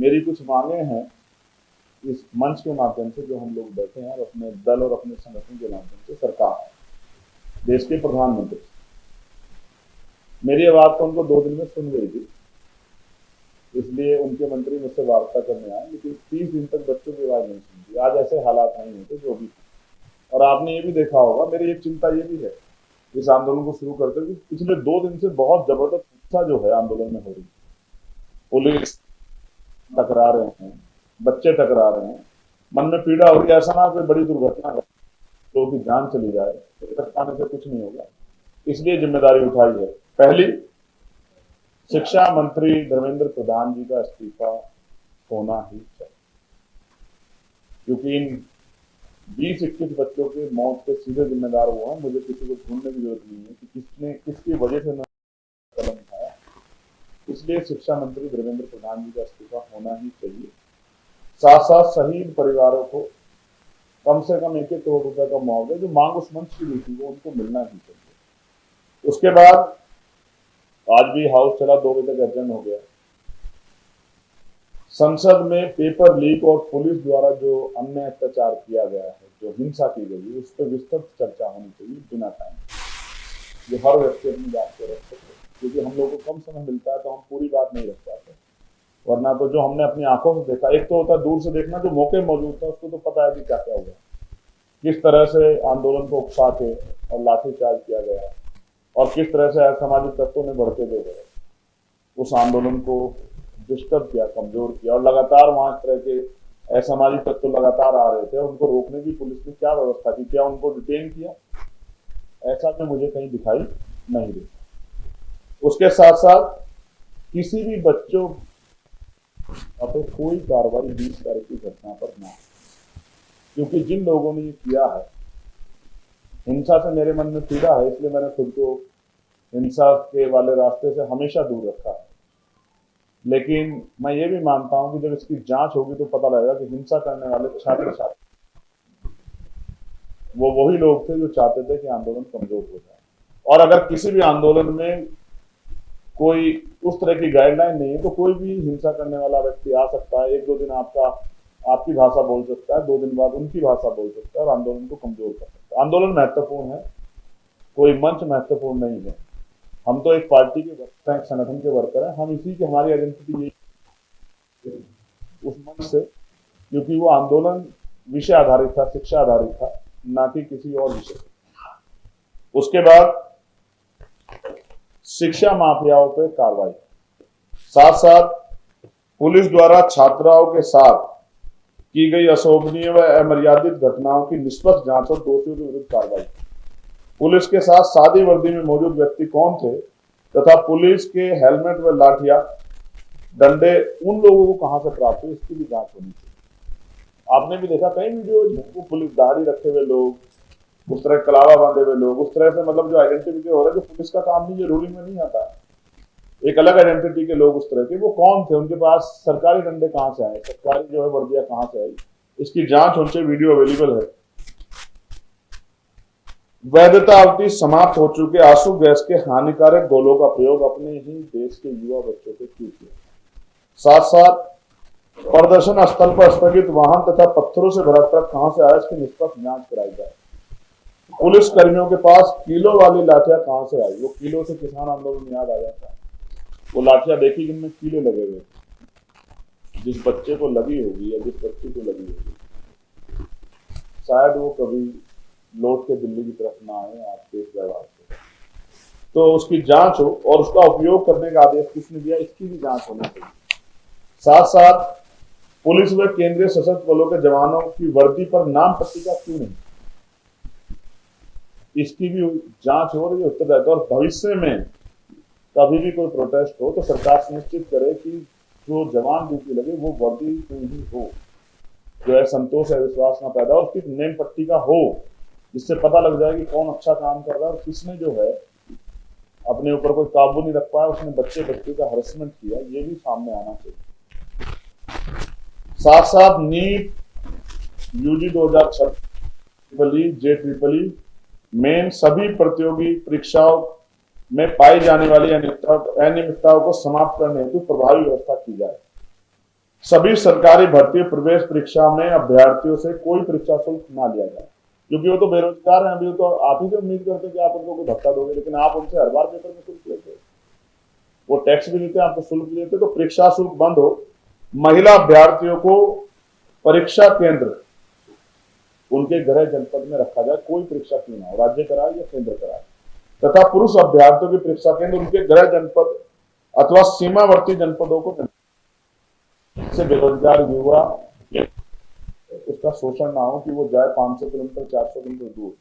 मेरी कुछ मांगे हैं इस मंच के माध्यम से, जो हम लोग बैठे हैं और अपने दल और अपने संगठन के माध्यम से सरकार, देश के प्रधानमंत्री, मेरी आवाज तो उनको 2 दिन में सुन गई थी, इसलिए उनके मंत्री मुझसे वार्ता करने आए, लेकिन 30 दिन तक बच्चों की आवाज नहीं सुनती। आज ऐसे हालात नहीं होते जो भी, और आपने ये भी देखा होगा, मेरी एक चिंता ये भी है इस आंदोलन को शुरू करते हुए, पिछले 2 दिन से बहुत जबरदस्त हिंसा जो है आंदोलन में हो रही है। पुलिस टकरा रहे हैं, बच्चे टकरा रहे हैं, मन में पीड़ा हो रही है, ऐसा ना कोई बड़ी दुर्घटना हो, लोगों की जान चली जाए, टकराने से कुछ नहीं होगा। इसलिए जिम्मेदारी उठाई है। पहली, शिक्षा मंत्री धर्मेंद्र प्रधान जी का इस्तीफा होना ही चाहिए, क्योंकि इन 20-21 बच्चों के मौत के सीधे जिम्मेदार वो हैं। मुझे किसी को ढूंढने की जरूरत नहीं है कि किसने किसकी वजह से कदम उठाया। इसलिए शिक्षा मंत्री धर्मेंद्र प्रधान जी का इस्तीफा होना ही चाहिए। साथ साथ शहीद परिवारों को कम से कम 1-1 करोड़ रुपए का मुआवजा, जो मांग उस मंच की भी थी, वो उनको मिलना ही चाहिए। उसके बाद आज भी हाउस चला, 2 बजे तक एडजर्न हो गया। संसद में पेपर लीक और पुलिस द्वारा जो अन्य अत्याचार किया गया है, जो हिंसा की गई है, उस पर विस्तृत चर्चा होनी चाहिए बिना टाइम, जो हर व्यक्ति अपनी बात को रख सके, क्योंकि हम लोग को कम समय मिलता है तो हम पूरी बात नहीं रख पाते। वरना तो जो हमने अपनी आंखों से देखा, एक तो होता है दूर से देखना, जो मौके मौजूद था उसको तो पता है कि क्या क्या हुआ, किस तरह से आंदोलन को उकसा के और लाठीचार्ज किया गया, और किस तरह से असामाजिक तत्वों ने बढ़ते हुए उस आंदोलन को डिस्टर्ब किया, कमजोर किया, और लगातार वहां इस तरह के असामाजिक तत्व लगातार आ रहे थे, उनको रोकने की पुलिस ने क्या व्यवस्था की, क्या उनको डिटेन किया, ऐसा तो मुझे कहीं दिखाई नहीं देता। उसके साथ साथ किसी भी बच्चों पर कोई कार्रवाई 20 तारीख की घटना पर ना, क्योंकि जिन लोगों ने ये किया है, हिंसा से मेरे मन में पीड़ा है, इसलिए मैंने खुद को हिंसा के वाले रास्ते से हमेशा दूर रखा है। लेकिन मैं ये भी मानता हूं कि जब इसकी जांच होगी तो पता लगेगा कि हिंसा करने वाले छात्र छात्र वो वही लोग थे जो चाहते थे कि आंदोलन कमजोर हो जाए। और अगर किसी भी आंदोलन में कोई उस तरह की गाइडलाइन नहीं है तो कोई भी हिंसा करने वाला व्यक्ति आ सकता है, 1-2 दिन आपकी भाषा बोल सकता है, 2 दिन बाद उनकी भाषा बोल सकता है और आंदोलन को कमजोर कर सकता है। आंदोलन महत्वपूर्ण है, कोई मंच महत्वपूर्ण नहीं है। हम तो एक पार्टी के वर्कर हैं, एक संगठन के वर्कर हैं, हम इसी की हमारी आइडेंटिटी यही उस मंच से, क्योंकि वो आंदोलन विषय आधारित था, शिक्षा आधारित था, ना कि किसी और विषय। उसके बाद शिक्षा माफियाओं पर कार्रवाई, साथ साथ पुलिस द्वारा छात्राओं के साथ की गई अशोभनीय व अमर्यादित घटनाओं की निष्पक्ष जांच और दोषियों के विरुद्ध कार्रवाई। पुलिस के साथ सादी वर्दी में मौजूद व्यक्ति कौन थे तथा पुलिस के हेलमेट व लाठियां डंडे उन लोगों को कहां से प्राप्त हुए, इसकी भी जांच होनी चाहिए। आपने भी देखा कई वीडियो, पुलिस दाढ़ी रखे हुए लोग, उस तरह कलावा बांधे हुए लोग, उस तरह से मतलब जो आइडेंटिटी हो रहा है, जो पुलिस का काम नहीं, ये रूलिंग में नहीं आता, एक अलग आइडेंटिटी के लोग उस तरह के, वो कौन थे, उनके पास सरकारी डंडे कहां से आए, सरकारी जो है वर्दियां कहां से आई, इसकी जांच होनी चाहिए। वीडियो अवेलेबल है। वैधता अवधि समाप्त हो चुके आंसू गैस के हानिकारक गोलों का प्रयोग अपने ही देश के युवा बच्चों पे क्यों किया। साथ साथ प्रदर्शन स्थल पर स्थगित वाहन तथा पत्थरों से भरा ट्रक कहां से आया, इसकी निष्पक्ष जांच कराई जाए। पुलिस कर्मियों के पास किलो वाली लाठियां कहां से आई, वो किलो से किसान आंदोलन याद आ जाता है। वो लाठियां देखी जिनमें किलो लगे हुए, जिस बच्चे को लगी होगी या जिस बच्चे को लगी होगी, शायद वो कभी लौट के दिल्ली की तरफ ना आए आपके इस व्यवहार से, तो उसकी जांच हो और उसका उपयोग करने का आदेश किसने दिया, इसकी भी जांच होनी चाहिए। साथ साथ पुलिस व केंद्रीय सशस्त्र बलों के जवानों की वर्दी पर नाम पट्टिका क्यों नहीं, इसकी भी जांच हो रही है, उत्तरदायित्व। और भविष्य में कभी भी कोई प्रोटेस्ट हो तो सरकार सुनिश्चित करे कि जो जवान ड्यूटी लगे वो वर्दी में ही हो, जो है संतोष है, विश्वास ना पैदा, और उसकी नेम पट्टिका हो, जिससे पता लग जाए कि कौन अच्छा काम कर रहा है और किसने जो है अपने ऊपर कोई काबू नहीं रख पाया, उसने बच्चे का हरेसमेंट किया, ये भी सामने आना चाहिए। साथ साथ नीट, यूजी 2026, JEE मेन सभी प्रतियोगी परीक्षाओं में पाई जाने वाली अनियमितताओं को समाप्त करने हेतु प्रभावी व्यवस्था की जाए। सभी सरकारी भर्ती प्रवेश परीक्षा में अभ्यर्थियों से कोई परीक्षा शुल्क ना लिया जाए, क्योंकि वो तो बेरोजगार हैं, अभी तो आप ही से उम्मीद करते हैं कि आप उनको कोई भत्ता दोगे, लेकिन आप उनसे हर बार पेपर में शुल्क लेते हो। वो टैक्स भी देते हैं, आपको शुल्क भी देते, तो परीक्षा शुल्क बंद हो। महिला अभ्यर्थियों को परीक्षा केंद्र उनके गृह जनपद में रखा जाए, कोई परीक्षा क्यों ना हो, राज्य कराए या केंद्र कराए, तथा पुरुष अभ्यर्थियों की परीक्षा केंद्र उनके गृह जनपद अथवा सीमावर्ती जनपदों को से बेरोजगार युवा उसका शोषण ना हो कि वो जाए 500 किलोमीटर 400 किलोमीटर दूर।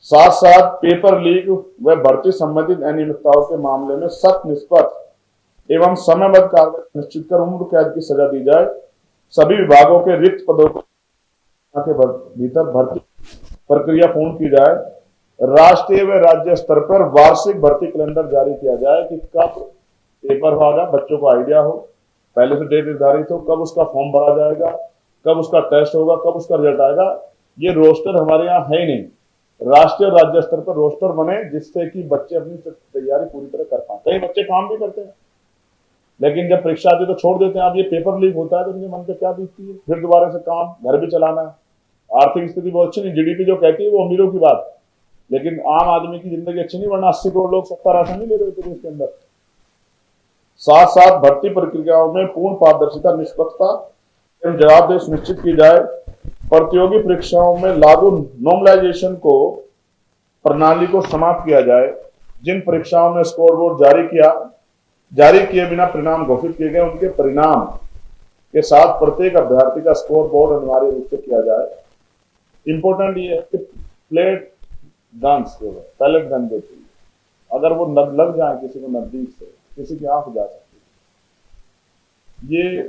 साथ साथ पेपर लीक व भर्ती संबंधित अनियमितताओं के मामले में सख्त, निष्पक्ष एवं समयबद्ध कार्रवाई निश्चित कर उम्र कैद की सजा दी जाए। सभी विभागों के रिक्त पदों को के भीतर भर्ती प्रक्रिया पूर्ण की जाए। राष्ट्रीय व राज्य स्तर पर वार्षिक भर्ती कैलेंडर जारी किया जाए कि कब पेपर होगा, बच्चों को आइडिया हो, पहले से डेट निर्धारित हो, कब उसका फॉर्म भरा जाएगा, कब उसका टेस्ट होगा, कब उसका रिजल्ट आएगा। ये रोस्टर हमारे यहाँ है ही नहीं। राष्ट्रीय और राज्य स्तर पर रोस्टर बने जिससे कि बच्चे अपनी तैयारी पूरी तरह कर पाए। कई बच्चे काम भी करते हैं, लेकिन जब परीक्षा आती है तो छोड़ देते हैं। अब ये पेपर लीक होता है तो उनके मन पे क्या बीतती है, फिर दोबारा से काम, घर भी चलाना है, आर्थिक स्थिति बहुत अच्छी नहीं। जीडीपी जो कहती है वो अमीरों की बात, लेकिन आम आदमी की जिंदगी अच्छी नहीं, वरना 80 करोड़ लोग सत्ता राशन नहीं ले रहे थे इसके अंदर। साथ साथ भर्ती प्रक्रियाओं में पूर्ण पारदर्शिता, निष्पक्षता एवं जवाबदेही सुनिश्चित की जाए। प्रतियोगी परीक्षाओं में लागू नॉर्मलाइजेशन को प्रणाली को समाप्त किया जाए। जिन परीक्षाओं में स्कोर बोर्ड जारी किए बिना परिणाम घोषित किए गए, उनके परिणाम के साथ प्रत्येक अभ्यर्थी का स्कोर बोर्ड अनिवार्य रूप से किया जाए। इंपॉर्टेंट ये है कि प्लेट गन्स जो है, पैलेट गन जो चाहिए, अगर वो लग जाए किसी को नजदीक से, किसी की आंख जा सकती है। ये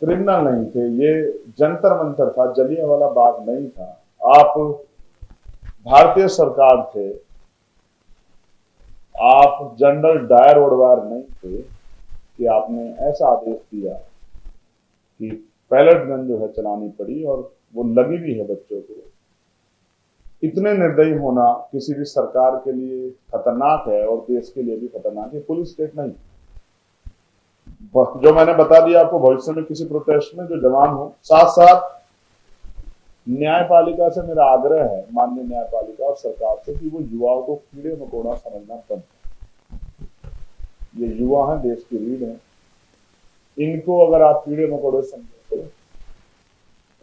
क्रिमिनल नहीं थे, ये जंतर मंतर था, जलियांवाला बाग नहीं था। आप भारतीय सरकार थे, आप जनरल डायर ओडवायर नहीं थे कि आपने ऐसा आदेश दिया कि पैलेट गन जो है चलानी पड़ी, और वो लगी भी है बच्चों को। इतने निर्दयी होना किसी भी सरकार के लिए खतरनाक है और देश के लिए भी खतरनाक है। पुलिस स्टेट नहीं, जो मैंने बता दिया आपको, भविष्य में किसी प्रोटेस्ट में जो जवान हो। साथ साथ न्यायपालिका से मेरा आग्रह है, माननीय न्यायपालिका और सरकार से, कि वो युवाओं को कीड़े मकोड़ा समझना बंद। ये युवा हैं, देश की रीढ़ है, इनको अगर आप कीड़े मकोड़े समझोगे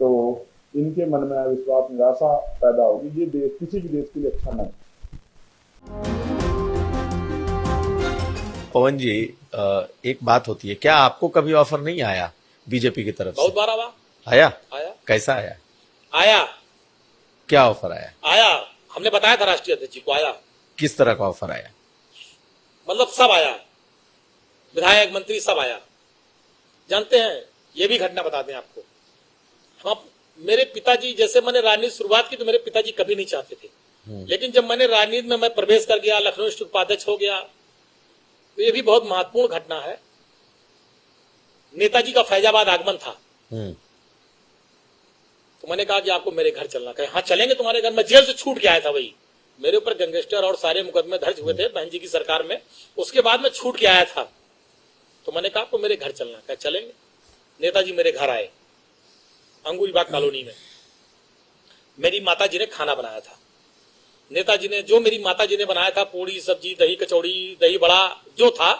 तो इनके मन में अविश्वास, निराशा पैदा होगी। ये देश किसी भी देश के लिए अच्छा नहीं। पवन जी, एक बात होती है, क्या आपको कभी ऑफर नहीं आया बीजेपी की तरफ से? बहुत बार आया। आया। कैसा आया? आया। क्या ऑफर आया? आया, हमने बताया था राष्ट्रीय अध्यक्ष जी को। आया। किस तरह का ऑफर आया? मतलब सब आया, विधायक, मंत्री सब आया। जानते हैं, ये भी घटना बताते हैं आपको। हम, मेरे पिताजी, जैसे मैंने राजनीति शुरुआत की तो मेरे पिताजी कभी नहीं चाहते थे, लेकिन जब मैंने राजनीति में मैं प्रवेश कर गया, लखनऊ स्थित उपाध्यक्ष हो गया, तो ये भी बहुत महत्वपूर्ण घटना है। नेताजी का फैजाबाद आगमन था, तो मैंने कहा कि आपको मेरे घर चलना। कहे हाँ चलेंगे तुम्हारे घर। मैं जेल से छूट के आया था, वही मेरे ऊपर गैंगस्टर और सारे मुकदमे दर्ज हुए थे बहन जी की सरकार में, उसके बाद मैं छूट के आया था। तो मैंने कहा आपको मेरे घर चलना। कहे चलेंगे। नेताजी मेरे घर आए, अंगूरीबाग कॉलोनी में। मेरी माता जी ने खाना बनाया था। नेताजी ने, जो मेरी माता जी ने बनाया था, पूड़ी सब्जी, दही कचौड़ी, दही बड़ा जो था,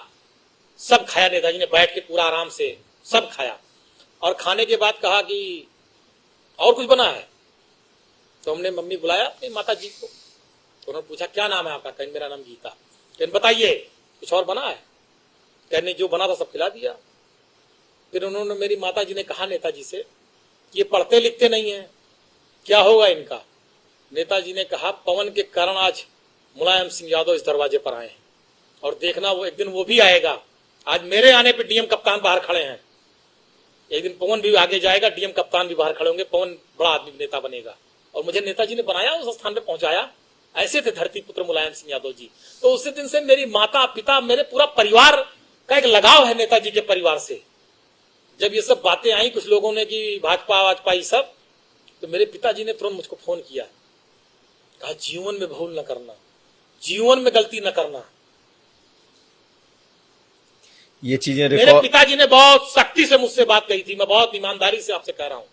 सब खाया नेताजी ने बैठ के, पूरा आराम से सब खाया। और खाने के बाद कहा कि और कुछ बना है? तो हमने मम्मी बुलाया अपनी माता जी को, तो उन्होंने पूछा क्या नाम है आपका? कहीं मेरा नाम गीता। कहीं बताइए कुछ और बना है? कहने जो बना था सब खिला दिया। फिर उन्होंने, मेरी माता जी ने कहा नेताजी से, ये पढ़ते लिखते नहीं है, क्या होगा इनका? नेताजी ने कहा पवन के कारण आज मुलायम सिंह यादव इस दरवाजे पर आए हैं, और देखना वो एक दिन वो भी आएगा। आज मेरे आने पे डीएम कप्तान बाहर खड़े हैं, एक दिन पवन भी आगे जाएगा, डीएम कप्तान भी बाहर खड़े होंगे, पवन बड़ा आदमी नेता बनेगा। और मुझे नेताजी ने बनाया, उस स्थान पे पहुंचाया। ऐसे थे धरती पुत्र मुलायम सिंह यादव जी। तो उसी दिन से मेरी माता, पिता, मेरे पूरा परिवार का एक लगाव है नेताजी के परिवार से। जब ये सब बातें आई कुछ लोगों ने कि भाजपा वाजपा ये सब, तो मेरे पिताजी ने तुरंत मुझको फोन किया, कहा जीवन में भूल न करना, जीवन में गलती न करना। ये चीजें मेरे रिकॉर्ड पिताजी ने बहुत सख्ती से मुझसे बात कही थी, मैं बहुत ईमानदारी से आपसे कह रहा हूं।